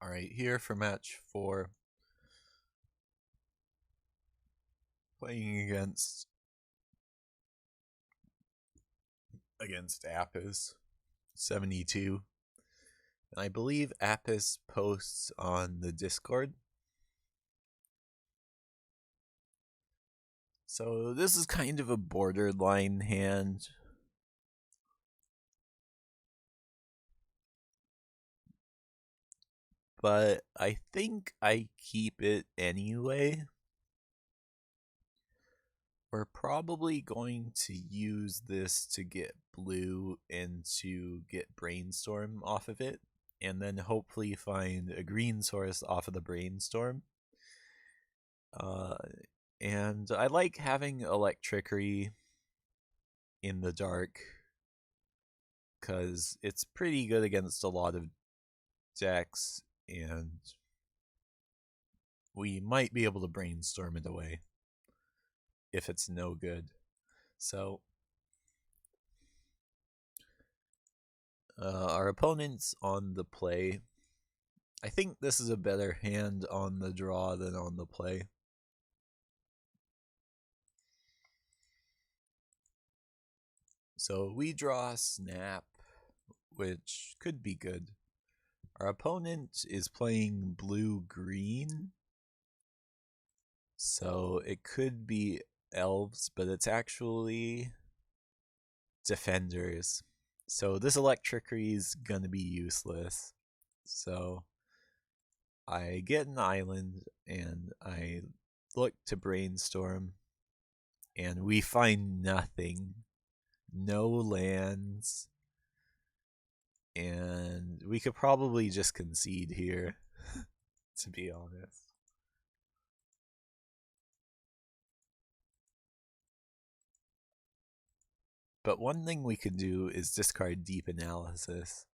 Alright, here for match 4. Playing against Apis 72. And I believe Apis posts on the Discord. So this is kind of a borderline hand. But I think I keep it anyway. We're probably going to use this to get blue and to get Brainstorm off of it, and then hopefully find a green source off of the Brainstorm. And I like having Electrickery in the dark because it's pretty good against a lot of decks, and we might be able to Brainstorm it away if it's no good. So our opponent's on the play. I think this is a better hand on the draw than on the play. So we draw Snap, which could be good. Our opponent is playing blue-green, so it could be elves, but it's actually defenders. So this Electrickery is gonna be useless. So I get an island and I look to Brainstorm, and we find nothing. No lands. And we could probably just concede here, to be honest. But one thing we could do is discard Deep Analysis.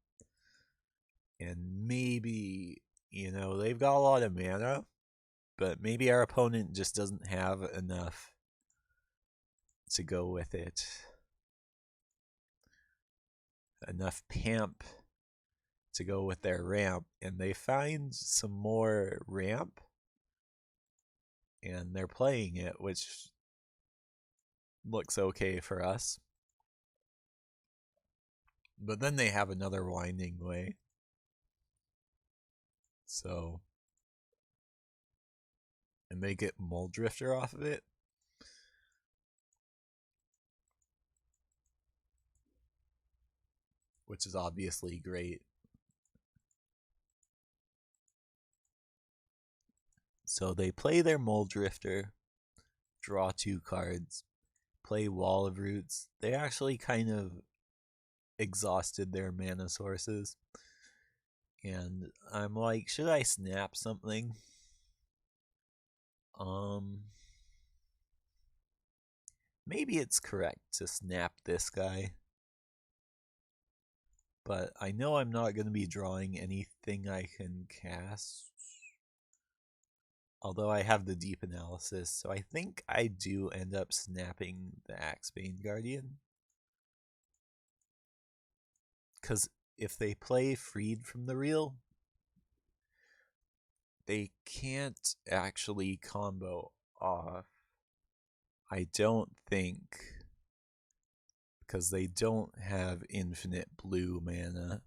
And maybe, they've got a lot of mana, but maybe our opponent just doesn't have enough to go with it. Enough Pamp to go with their ramp, and they find some more ramp, and they're playing it, which looks okay for us. But then they have another Winding Way. So, and they get Mulldrifter off of it. Which is obviously great. So they play their Mulldrifter, draw 2 cards, play Wall of Roots. They actually kind of exhausted their mana sources. And I'm like, should I snap something? Maybe it's correct to snap this guy. But I know I'm not going to be drawing anything I can cast. Although I have the Deep Analysis, so I think I do end up snapping the Axebane Guardian. Because if they play Freed from the Real, they can't actually combo off. I don't think, because they don't have infinite blue mana.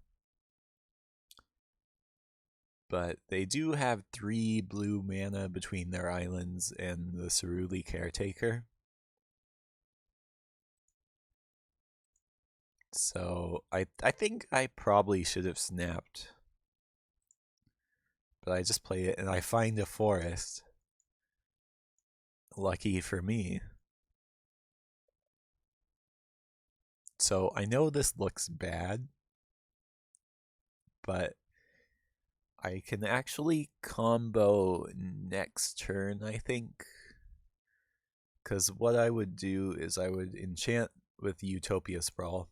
But they do have 3 blue mana between their islands and the Ceruli Caretaker. So I think I probably should have snapped. But I just play it and I find a forest. Lucky for me. So I know this looks bad, but I can actually combo next turn, I think. Because what I would do is I would enchant with Utopia Sprawl,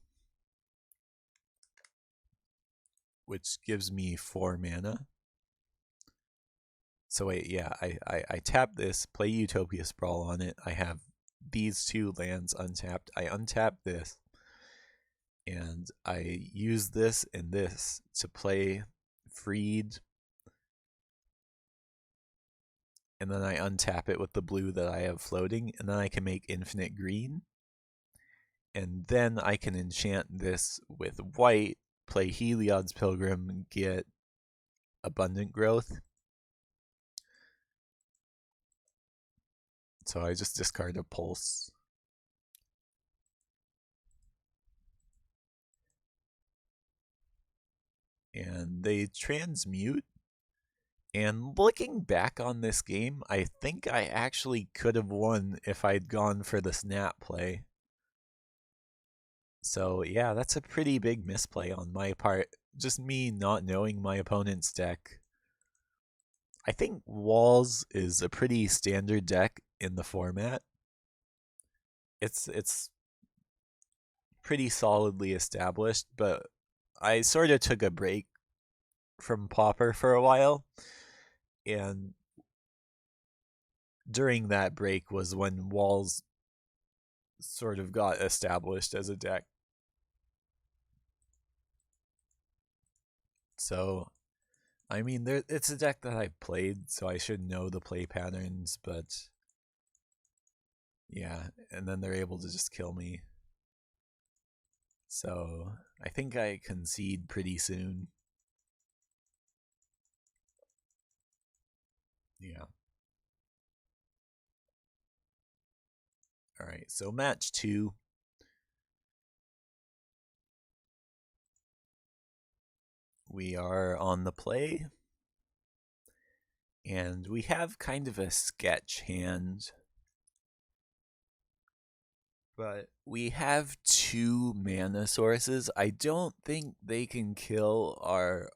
which gives me 4 mana. So wait, yeah, I tap this, play Utopia Sprawl on it. I have these 2 lands untapped. I untap this, and I use this and this to play Freed and then I untap it with the blue that I have floating, and then I can make infinite green. And then I can enchant this with white, play Heliod's Pilgrim, get abundant growth. So I just discard a pulse. And they transmute. And looking back on this game, I think I actually could have won if I'd gone for the snap play. So yeah, that's a pretty big misplay on my part. Just me not knowing my opponent's deck. I think Walls is a pretty standard deck in the format. It's pretty solidly established, but I sort of took a break from Pauper for a while, and during that break was when Walls sort of got established as a deck. So, I mean, it's a deck that I've played, so I should know the play patterns, but yeah, and then they're able to just kill me. So, I think I concede pretty soon. Yeah. Alright, so match 2. We are on the play. And we have kind of a sketch hand. But we have 2 mana sources. I don't think they can kill our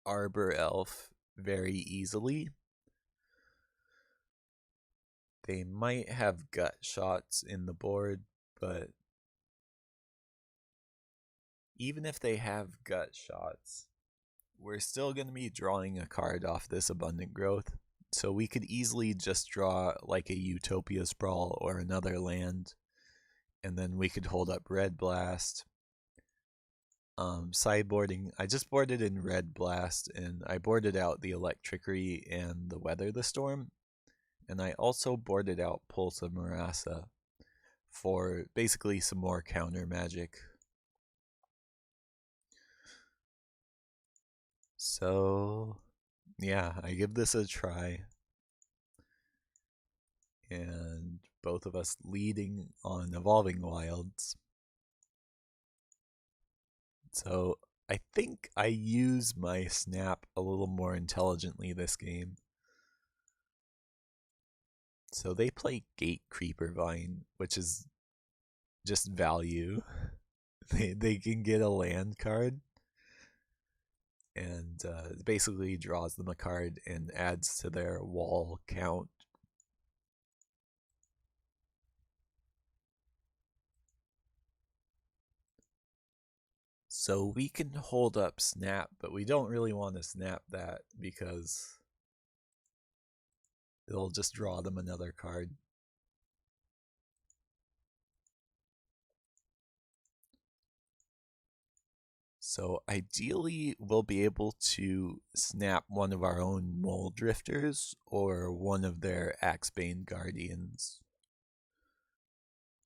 Arbor Elf very easily. They might have gut shots in the board, but even if they have gut shots, we're still going to be drawing a card off this abundant growth. So we could easily just draw like a Utopia Sprawl or another land, and then we could hold up Red Blast. Sideboarding, I just boarded in Red Blast, and I boarded out the Electrickery and the Weather the Storm, and I also boarded out Pulse of Murasa for basically some more counter magic. So, yeah, I give this a try. And both of us leading on Evolving Wilds. So, I think I use my snap a little more intelligently this game. So they play Gate Creeper Vine, which is just value. They can get a land card, and basically draws them a card and adds to their wall count. So we can hold up Snap, but we don't really want to snap that because it'll just draw them another card. So ideally, we'll be able to snap one of our own Mole Drifters or one of their Axebane Guardians.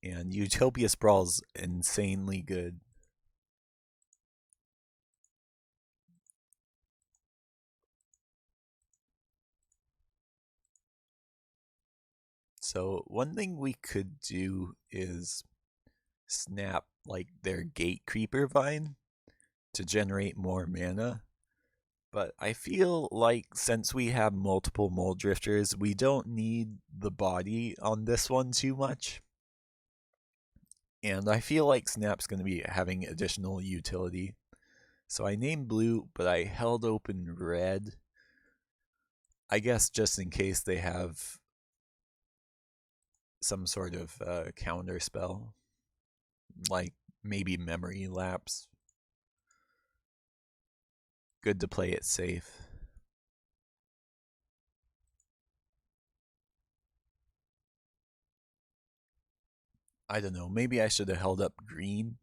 And Utopia Sprawl's insanely good. So one thing we could do is snap like their Gate Creeper Vine to generate more mana. But I feel like since we have multiple Mole Drifters, we don't need the body on this one too much. And I feel like Snap's going to be having additional utility. So I named blue, but I held open red. I guess just in case they have some sort of counter spell, like maybe Memory Lapse. Good to play it safe. I don't know, maybe I should have held up green,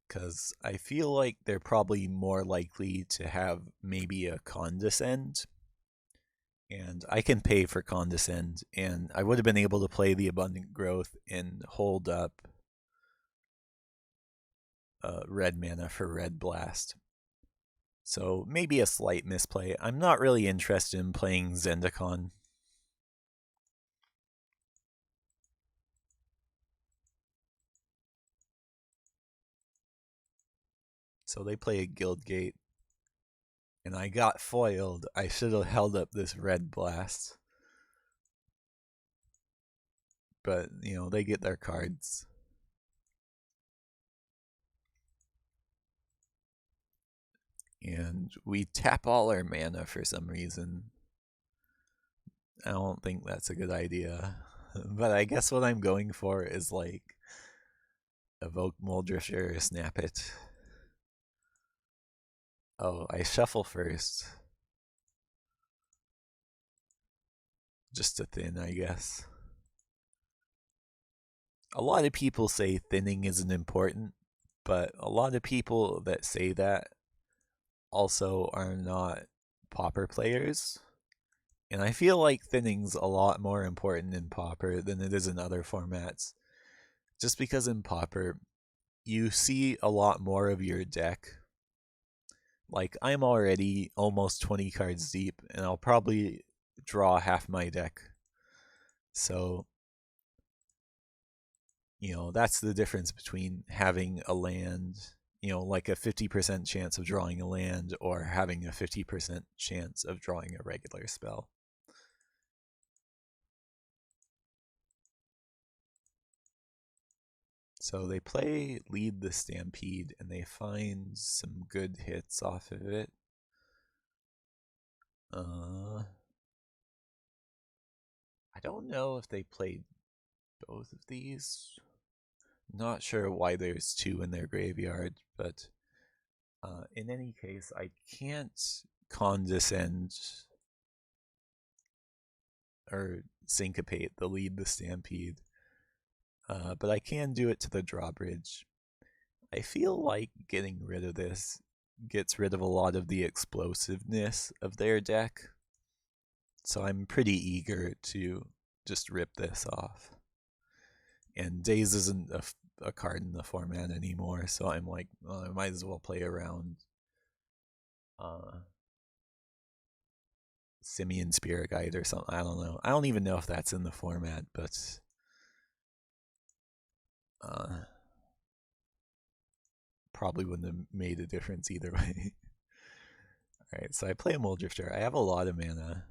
because I feel like they're probably more likely to have maybe a Condescend, And I can pay for Condescend, and I would have been able to play the Abundant Growth and hold up red mana for Red Blast. So maybe a slight misplay. I'm not really interested in playing Zendikon. So they play a Guildgate, and I got foiled. I should have held up this Red Blast. But, they get their cards. And we tap all our mana for some reason. I don't think that's a good idea. But I guess what I'm going for is like evoke Muldrifter or snap it. Oh, I shuffle first. Just to thin, I guess. A lot of people say thinning isn't important, but a lot of people that say that also are not Pauper players. And I feel like thinning's a lot more important in Pauper than it is in other formats. Just because in Pauper, you see a lot more of your deck. Like, I'm already almost 20 cards deep, and I'll probably draw half my deck. So, that's the difference between having a land, like a 50% chance of drawing a land, or having a 50% chance of drawing a regular spell. So they play Lead the Stampede, and they find some good hits off of it. I don't know if they played both of these. Not sure why there's two in their graveyard, but in any case, I can't condescend or syncopate the Lead the Stampede, but I can do it to the drawbridge. I feel like getting rid of this gets rid of a lot of the explosiveness of their deck, so I'm pretty eager to just rip this off. And Daze isn't a card in the format anymore, so I'm like, well, I might as well play around Simian Spirit Guide or something. I don't know. I don't even know if that's in the format, but probably wouldn't have made a difference either way. Alright, so I play a Muldrifter. I have a lot of mana,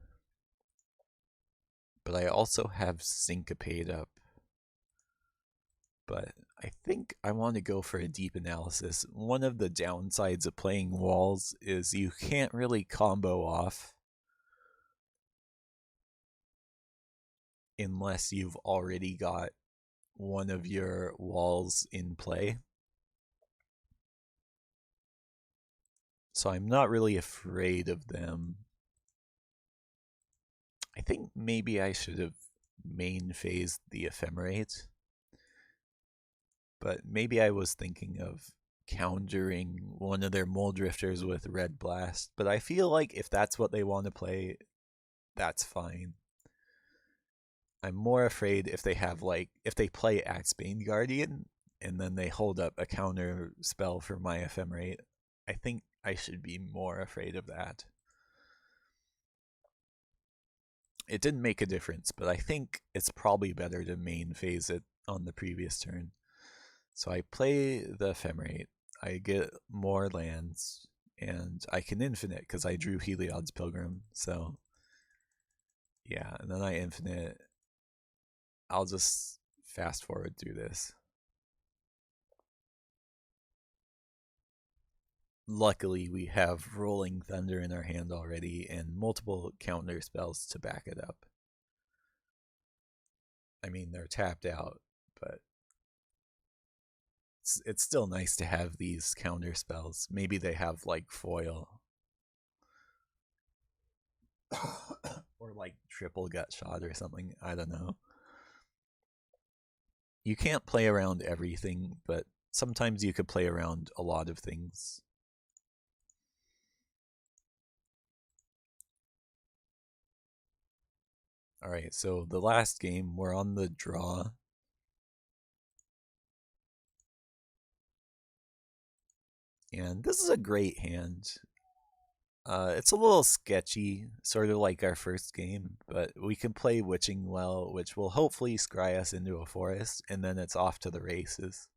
but I also have Syncopate up. But I think I want to go for a deep analysis. One of the downsides of playing walls is you can't really combo off unless you've already got one of your walls in play. So I'm not really afraid of them. I think maybe I should have main phased the Ephemerate. But maybe I was thinking of countering one of their Muldrifters with Red Blast. But I feel like if that's what they want to play, that's fine. I'm more afraid if they play Axebane Guardian and then they hold up a counter spell for my Ephemerate. I think I should be more afraid of that. It didn't make a difference, but I think it's probably better to main phase it on the previous turn. So I play the Ephemerate, I get more lands, and I can infinite because I drew Heliod's Pilgrim. So yeah, and then I infinite. I'll just fast forward through this. Luckily, we have Rolling Thunder in our hand already and multiple counter spells to back it up. I mean, they're tapped out, but it's still nice to have these counter spells. Maybe they have like foil or like triple gut shot or something. I don't know. You can't play around everything, but sometimes you could play around a lot of things. Alright, so the last game, we're on the draw. And this is a great hand. It's a little sketchy, sort of like our first game, but we can play Witching Well, which will hopefully scry us into a forest, and then it's off to the races.